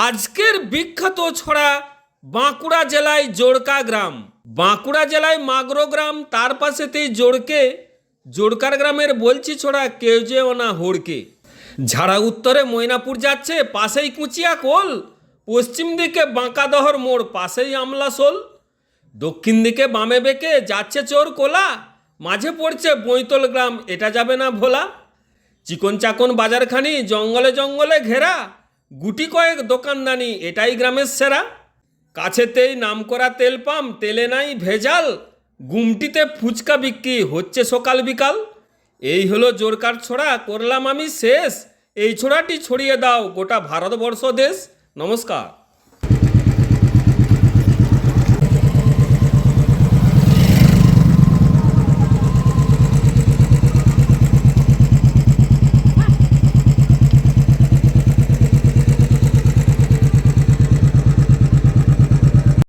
আজকের বিখ্যাত ছড়া বাঁকুড়া জেলায় জোড়কা গ্রাম। বাঁকুড়া জেলায় মাগরো গ্রাম, তার পাশেতেই জোড়কার গ্রামের বলছি ছড়া কেউ যেও না হোড়কে। ঝাড়া উত্তরে ময়নাপুর যাচ্ছে, পাশেই কুচিয়া কোল। পশ্চিম দিকে বাঁকাদহর মোড়, পাশেই আমলাশোল। দক্ষিণ দিকে বামে বেঁকে যাচ্ছে চোর কোলা, মাঝে পড়ছে বৈতল গ্রাম, এটা যাবে না ভোলা। চিকন চাকন বাজারখানি জঙ্গলে জঙ্গলে ঘেরা, গুটি কয়েক দোকানদানি, এটাই গ্রামের সেরা। কাছেতেই নামকরা তেল পাম্প, তেলে নাই ভেজাল। গুমটিতে ফুচকা বিক্রি হচ্ছে সকাল বিকাল। এই হলো জোড়কার ছড়া, করলাম আমি শেষ। এই ছড়াটি ছড়িয়ে দাও গোটা ভারতবর্ষ দেশ। নমস্কার।